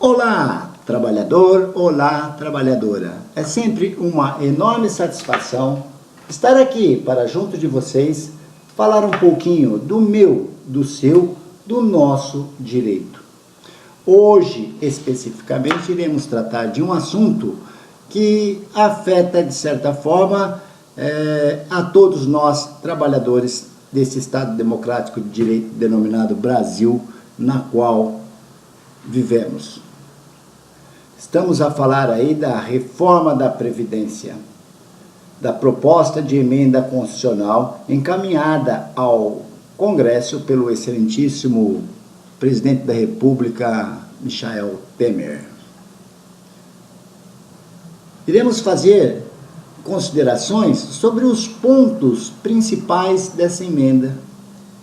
Olá, trabalhador, olá, trabalhadora. É sempre uma enorme satisfação estar aqui para, junto de vocês, falar um pouquinho do meu, do seu, do nosso direito. Hoje, especificamente, iremos tratar de um assunto que afeta, de certa forma, a todos nós, trabalhadores desse Estado Democrático de Direito denominado Brasil, na qual vivemos. Estamos a falar aí da reforma da Previdência, da proposta de emenda constitucional encaminhada ao Congresso pelo excelentíssimo presidente da República, Michel Temer. Iremos fazer considerações sobre os pontos principais dessa emenda.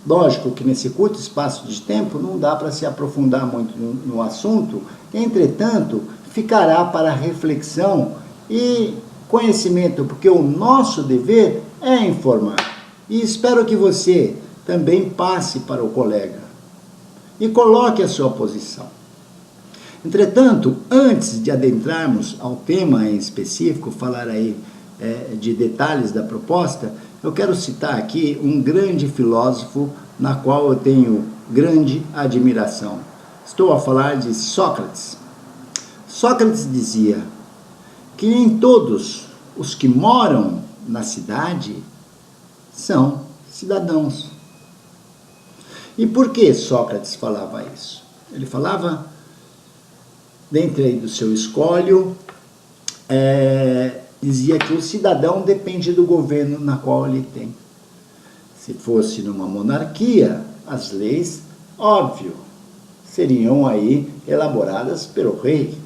Lógico que nesse curto espaço de tempo não dá para se aprofundar muito no assunto, entretanto, ficará para reflexão e conhecimento, porque o nosso dever é informar. E espero que você também passe para o colega e coloque a sua posição. Entretanto, antes de adentrarmos ao tema em específico, falar aí de detalhes da proposta, eu quero citar aqui um grande filósofo na qual eu tenho grande admiração. Estou a falar de Sócrates. Sócrates dizia que nem todos os que moram na cidade são cidadãos. E por que Sócrates falava isso? Ele falava, dentro aí do seu escolho, dizia que o cidadão depende do governo na qual ele tem. Se fosse numa monarquia, as leis, óbvio, seriam aí elaboradas pelo rei.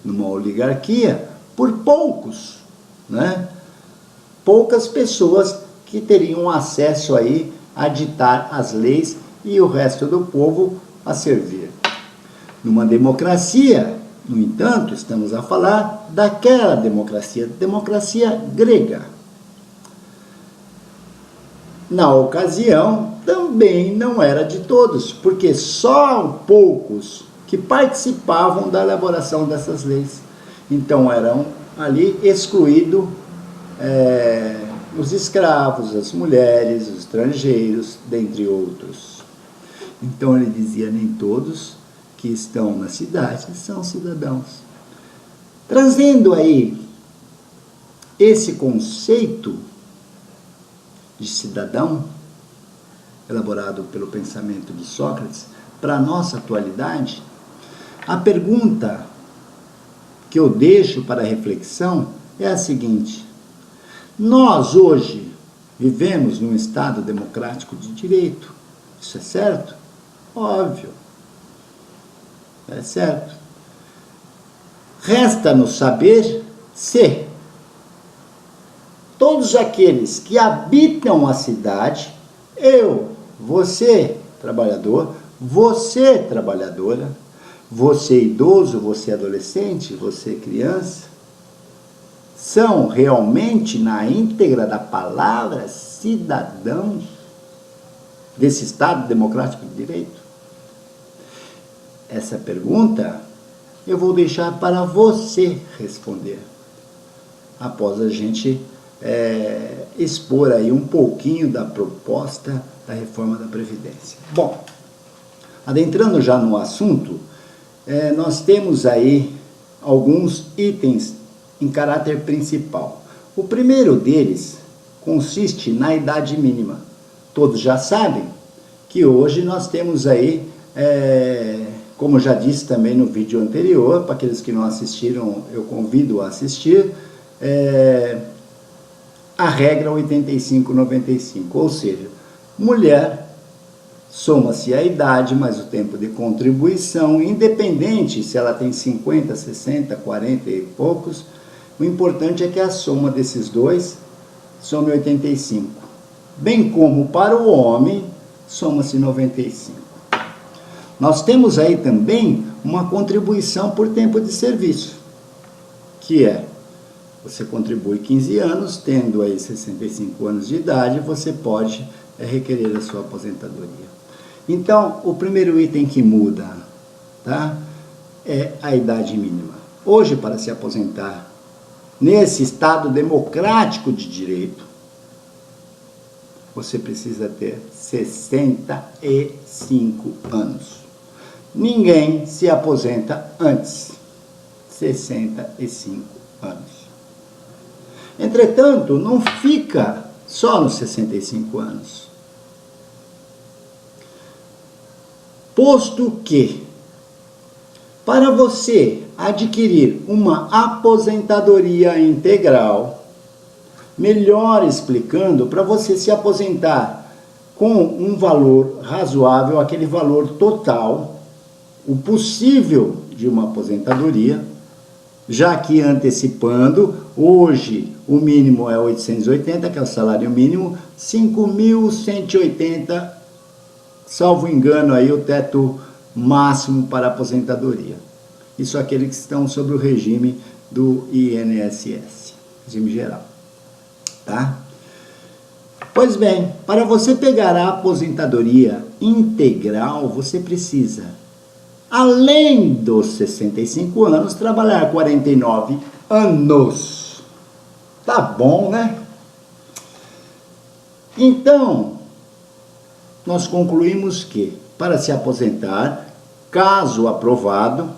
Numa oligarquia, por poucos, né? Poucas pessoas que teriam acesso aí a ditar as leis e o resto do povo a servir. Numa democracia, no entanto, estamos a falar daquela democracia grega. Na ocasião, também não era de todos, porque só poucos que participavam da elaboração dessas leis. Então eram ali excluídos os escravos, as mulheres, os estrangeiros, dentre outros. Então ele dizia, nem todos que estão na cidade são cidadãos. Trazendo aí esse conceito de cidadão, elaborado pelo pensamento de Sócrates, para a nossa atualidade, a pergunta que eu deixo para reflexão é a seguinte: nós hoje vivemos num Estado democrático de direito, isso é certo? Óbvio, é certo. Resta-nos saber se todos aqueles que habitam a cidade, eu, você, trabalhador, você, trabalhadora, você, idoso, você, adolescente, você, criança, são realmente, na íntegra da palavra, cidadãos desse Estado Democrático de Direito? Essa pergunta eu vou deixar para você responder, após a gente expor aí um pouquinho da proposta da reforma da Previdência. Bom, adentrando já no assunto, nós temos aí alguns itens em caráter principal. O primeiro deles consiste na idade mínima. Todos já sabem que hoje nós temos aí, como já disse também no vídeo anterior, para aqueles que não assistiram, eu convido a assistir, a regra 85-95, ou seja, mulher soma-se a idade mais o tempo de contribuição, independente se ela tem 50, 60, 40 e poucos, o importante é que a soma desses dois some 85. Bem como para o homem, soma-se 95. Nós temos aí também uma contribuição por tempo de serviço, que é, você contribui 15 anos, tendo aí 65 anos de idade, você pode requerer a sua aposentadoria. Então, o primeiro item que muda, tá? é a idade mínima. Hoje, para se aposentar, nesse Estado democrático de direito, você precisa ter 65 anos. Ninguém se aposenta antes. 65 anos. Entretanto, não fica só nos 65 anos. Posto que, para você adquirir uma aposentadoria integral, melhor explicando, para você se aposentar com um valor razoável, aquele valor total, o possível de uma aposentadoria, já que antecipando, hoje o mínimo é 880, que é o salário mínimo, 5.180, salvo engano aí o teto máximo para aposentadoria. Isso aqueles que estão sobre o regime do INSS, regime geral, tá? Pois bem, para você pegar a aposentadoria integral, você precisa, além dos 65 anos, trabalhar 49 anos. Tá bom, né? Então, nós concluímos que, para se aposentar, caso aprovado,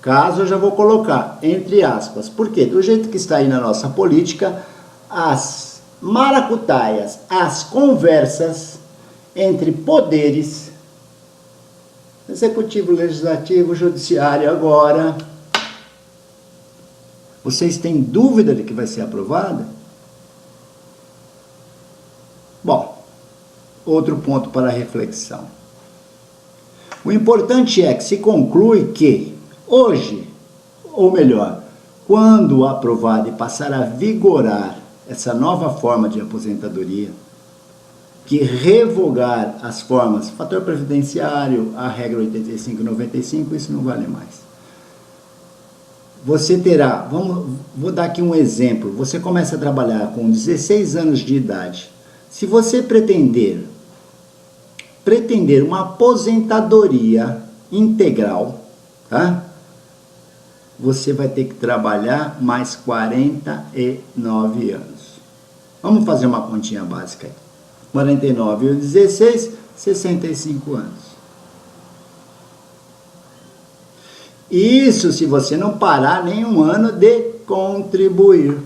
caso eu já vou colocar entre aspas, porque do jeito que está aí na nossa política, as maracutaias, as conversas entre poderes, executivo, legislativo, judiciário agora, vocês têm dúvida de que vai ser aprovada? Bom, outro ponto para reflexão. O importante é que se conclui que hoje, ou melhor, quando aprovada e passar a vigorar essa nova forma de aposentadoria, que revogar as formas, fator previdenciário, a regra 85 e 95, isso não vale mais. Você terá, vou dar aqui um exemplo, você começa a trabalhar com 16 anos de idade. Se você pretender uma aposentadoria integral, tá? Você vai ter que trabalhar mais 49 anos. Vamos fazer uma continha básica aí. 49 e 16, 65 anos. Isso se você não parar nenhum ano de contribuir.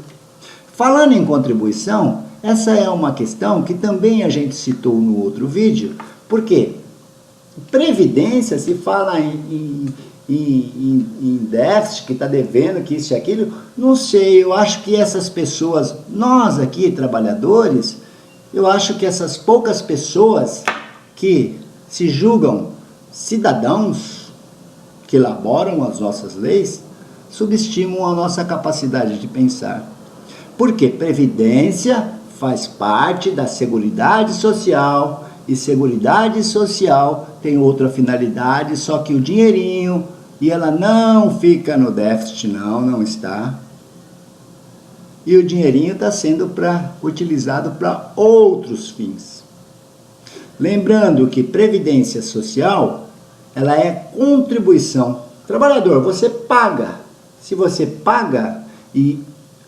Falando em contribuição, essa é uma questão que também a gente citou no outro vídeo, porque previdência se fala em déficit, que está devendo, que isso e aquilo, não sei, eu acho que essas pessoas, nós aqui, trabalhadores, eu acho que essas poucas pessoas que se julgam cidadãos, que elaboram as nossas leis, subestimam a nossa capacidade de pensar. Porque previdência faz parte da Seguridade Social, e Seguridade Social tem outra finalidade, só que o dinheirinho, e ela não fica no déficit, não está. E o dinheirinho está sendo utilizado para outros fins. Lembrando que Previdência Social, ela é contribuição. Trabalhador, você paga. Se você paga, e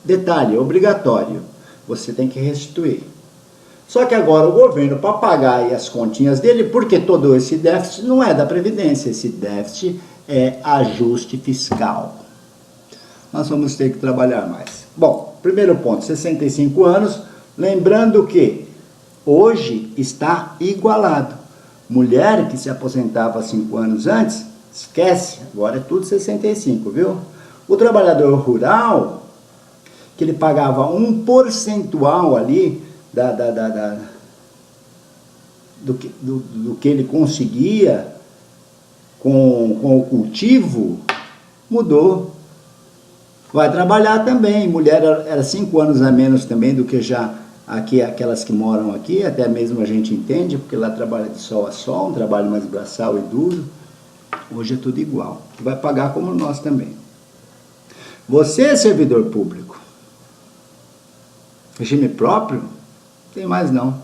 detalhe, é obrigatório, você tem que restituir. Só que agora o governo, para pagar aí as continhas dele, porque todo esse déficit não é da Previdência, esse déficit é ajuste fiscal. Nós vamos ter que trabalhar mais. Bom, primeiro ponto, 65 anos, lembrando que hoje está igualado. Mulher que se aposentava 5 anos antes, esquece, agora é tudo 65, viu? O trabalhador rural, que ele pagava um percentual ali do que ele conseguia com o cultivo, mudou. Vai trabalhar também. Mulher era 5 anos a menos também do que já aqui, aquelas que moram aqui, até mesmo a gente entende, porque lá trabalha de sol a sol, um trabalho mais braçal e duro. Hoje é tudo igual. Vai pagar como nós também. Você, servidor público, regime próprio, não tem mais não.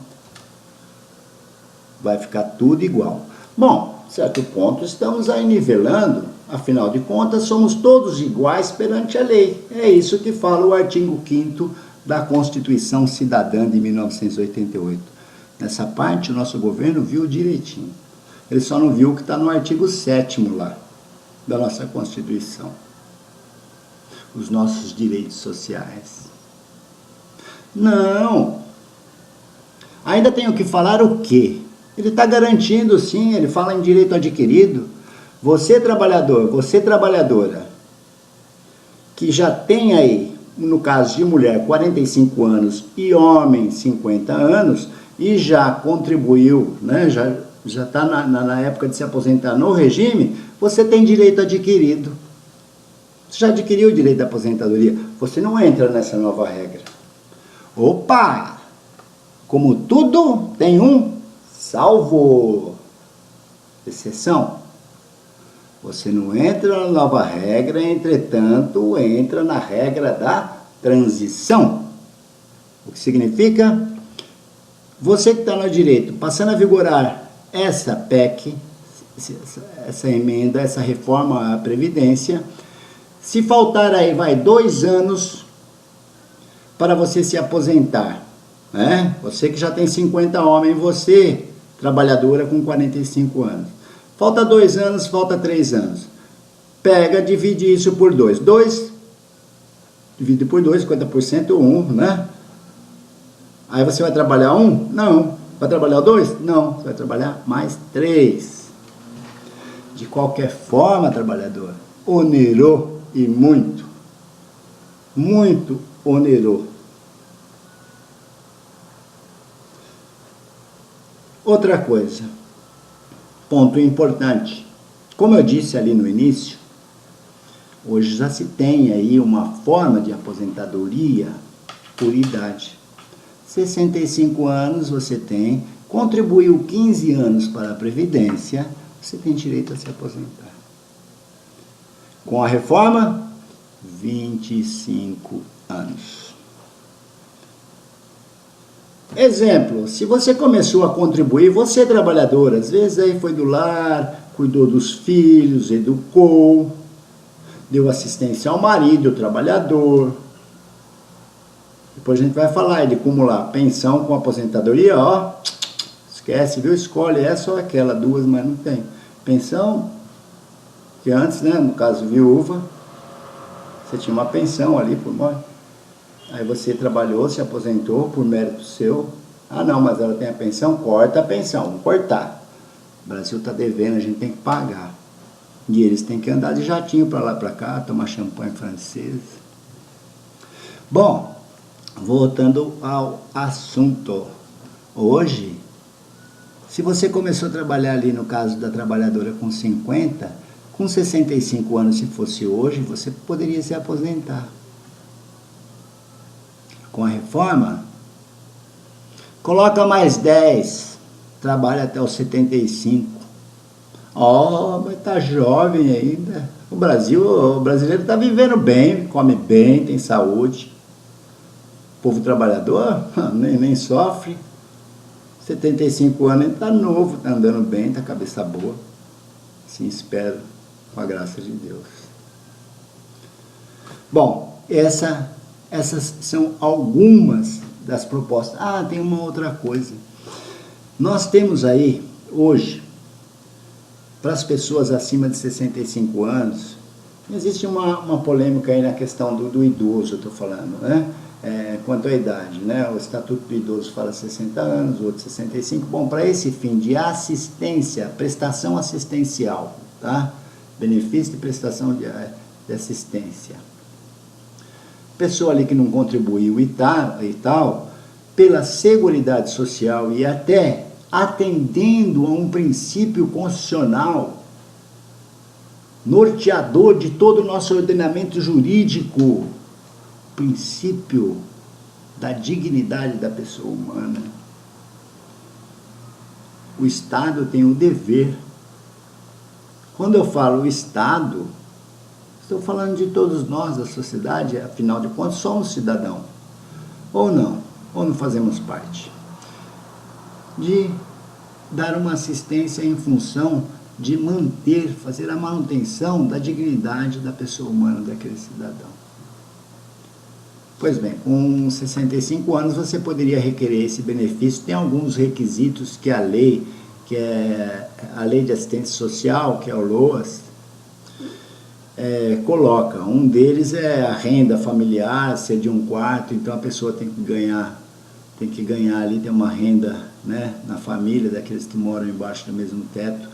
Vai ficar tudo igual. Bom, certo ponto, estamos aí nivelando Afinal de contas, somos todos iguais perante a lei. É isso que fala o artigo 5º da Constituição Cidadã de 1988. Nessa parte, o nosso governo viu direitinho. Ele só não viu o que está no artigo 7º lá, da nossa Constituição. Os nossos direitos sociais. Não. Ainda tenho que falar o quê? Ele está garantindo, sim, ele fala em direito adquirido. Você, trabalhador, você, trabalhadora, que já tem aí, no caso de mulher, 45 anos e homem, 50 anos, e já contribuiu, né, já está na época de se aposentar no regime, você tem direito adquirido. Você já adquiriu o direito da aposentadoria. Você não entra nessa nova regra. Opa! Como tudo, tem um salvo. Exceção. Você não entra na nova regra, entretanto, entra na regra da transição. O que significa? Você que está no direito, passando a vigorar essa PEC, essa emenda, essa reforma à Previdência, se faltar aí, 2 anos para você se aposentar, né? Você que já tem 50 homens, você, trabalhadora com 45 anos. Falta 2 anos, falta 3 anos. Pega, divide isso por 2. 2, divide por 2, 50%, 1, né? Aí você vai trabalhar 1? Não. Vai trabalhar 2? Não. Você vai trabalhar mais 3. De qualquer forma, trabalhador, onerou e muito. Muito onerou. Outra coisa. Ponto importante. Como eu disse ali no início, hoje já se tem aí uma forma de aposentadoria por idade. 65 anos você tem, contribuiu 15 anos para a Previdência, você tem direito a se aposentar. Com a reforma, 25 anos. Exemplo, se você começou a contribuir, você é trabalhador, às vezes aí foi do lar, cuidou dos filhos, educou, deu assistência ao marido, ao trabalhador. Depois a gente vai falar de acumular pensão com aposentadoria, ó, esquece, viu? Escolhe essa ou aquela, 2, mas não tem. Pensão, que antes, né, no caso viúva, você tinha uma pensão ali por morte. Aí você trabalhou, se aposentou por mérito seu. Ah não, mas ela tem a pensão, corta a pensão, vamos cortar. O Brasil está devendo, a gente tem que pagar. E eles têm que andar de jatinho para lá para cá, tomar champanhe francês. Bom, voltando ao assunto. Hoje, se você começou a trabalhar ali no caso da trabalhadora com 50, com 65 anos, se fosse hoje, você poderia se aposentar. Com a reforma, coloca mais 10, trabalha até os 75. Ó, mas tá jovem ainda. O brasileiro tá vivendo bem, come bem, tem saúde. O povo trabalhador nem sofre. 75 anos, ele tá novo, tá andando bem, tá cabeça boa. Sim, espero, com a graça de Deus. Bom, essas são algumas das propostas. Ah, tem uma outra coisa. Nós temos aí, hoje, para as pessoas acima de 65 anos, existe uma polêmica aí na questão do idoso, eu estou falando, né? Quanto à idade, né? O Estatuto do Idoso fala 60 anos, o outro 65. Bom, para esse fim de assistência, prestação assistencial, tá? Benefício de prestação de assistência. Pessoa ali que não contribuiu e tal, pela Seguridade Social e até atendendo a um princípio constitucional norteador de todo o nosso ordenamento jurídico, o princípio da dignidade da pessoa humana. O Estado tem o dever. Quando eu falo Estado, estou falando de todos nós, da sociedade, afinal de contas, somos cidadãos. Ou não fazemos parte. De dar uma assistência em função de manter, fazer a manutenção da dignidade da pessoa humana, daquele cidadão. Pois bem, com 65 anos você poderia requerer esse benefício. Tem alguns requisitos que a lei, que é a Lei de Assistência Social, que é o LOAS, coloca. Um deles é a renda familiar, ser de 1/4, então a pessoa tem que ganhar ali, ter uma renda, né, na família, daqueles que moram embaixo do mesmo teto,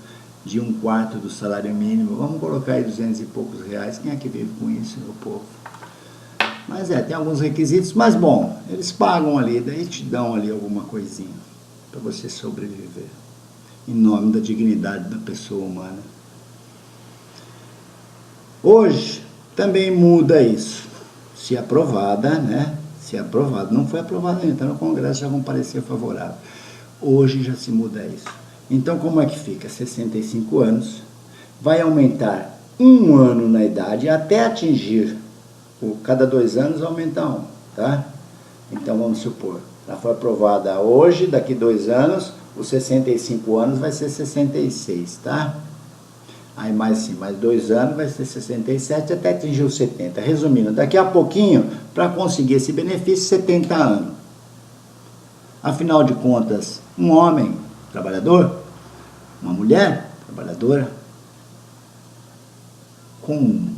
de 1/4 do salário mínimo. Vamos colocar aí 200 e poucos reais. Quem é que vive com isso, meu povo? Mas tem alguns requisitos, mas bom, eles pagam ali, daí te dão ali alguma coisinha para você sobreviver, em nome da dignidade da pessoa humana. Hoje também muda isso, se aprovada, né? Se aprovado, não foi aprovado ainda, então no Congresso já vão parecer favorável. Hoje já se muda isso. Então como é que fica? 65 anos, vai aumentar 1 ano na idade até atingir, cada 2 anos aumenta 1, tá? Então vamos supor, ela foi aprovada hoje, daqui 2 anos, os 65 anos vai ser 66, tá? Aí mais 2 anos vai ser 67 até atingir os 70. Resumindo, daqui a pouquinho, para conseguir esse benefício, 70 anos. Afinal de contas, um homem trabalhador, uma mulher trabalhadora, com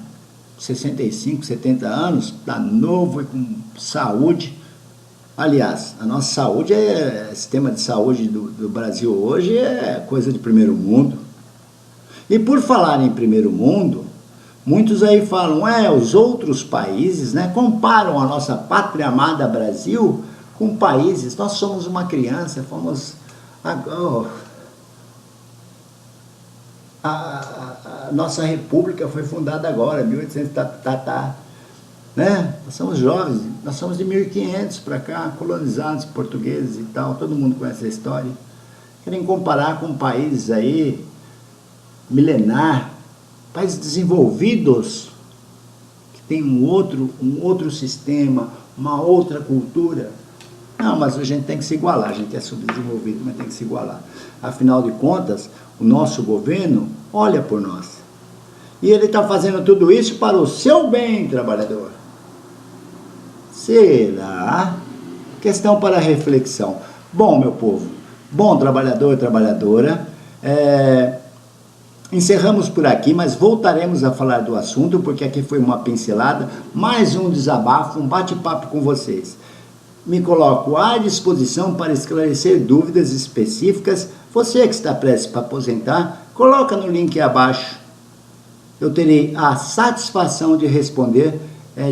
65, 70 anos, está novo e com saúde. Aliás, a nossa saúde, o sistema de saúde do Brasil hoje é coisa de primeiro mundo. E por falar em primeiro mundo, muitos aí falam, os outros países, né, comparam a nossa pátria amada Brasil com países, nós somos uma criança, a nossa república foi fundada agora, 1800, né? Nós somos jovens, nós somos de 1500 para cá, colonizados, portugueses e tal, todo mundo conhece a história. Querem comparar com países aí, milenar, países desenvolvidos, que tem um outro sistema, uma outra cultura. Não, mas a gente tem que se igualar, a gente é subdesenvolvido, mas tem que se igualar. Afinal de contas, o nosso governo olha por nós. E ele está fazendo tudo isso para o seu bem, trabalhador. Será? Questão para reflexão. Bom, meu povo, bom trabalhador, trabalhadora, encerramos por aqui, mas voltaremos a falar do assunto, porque aqui foi uma pincelada, mais um desabafo, um bate-papo com vocês. Me coloco à disposição para esclarecer dúvidas específicas. Você que está prestes para aposentar, coloca no link abaixo. Eu terei a satisfação de responder,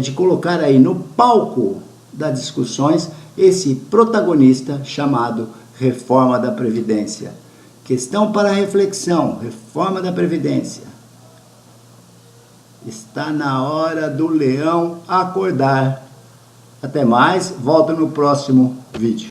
de colocar aí no palco das discussões esse protagonista chamado Reforma da Previdência. Questão para reflexão, reforma da Previdência. Está na hora do leão acordar. Até mais, volto no próximo vídeo.